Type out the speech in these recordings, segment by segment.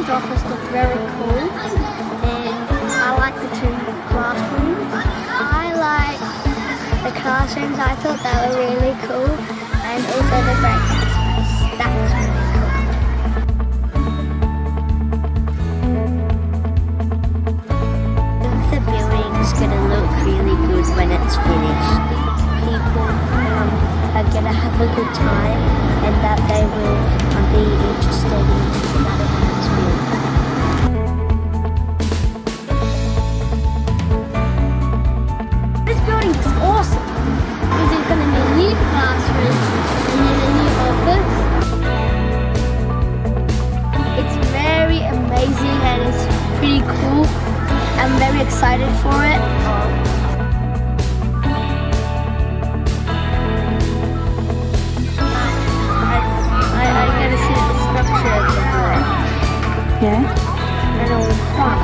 building's office look very cool. And I like the two classrooms. I like the classrooms. I thought they were really cool. And also the breakfast space. That was really cool. The building's going to look really good when it's finished. People are going to have a good time and that they will be interested in that when it's built. This building is awesome. There's going to be a new classroom and then a new office. It's very amazing and it's pretty cool. I'm very excited for it. I gotta see the structure of the board. Yeah? And it was fun.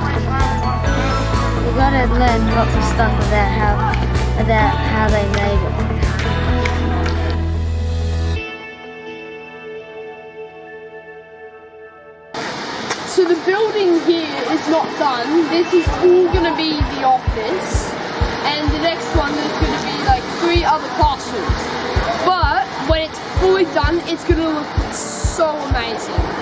We gotta learn lots of stuff about how they made it. So the building here is not done. This is all going to be the office. And the next one is going to be like 3 other classrooms. But when it's fully done, it's going to look so amazing.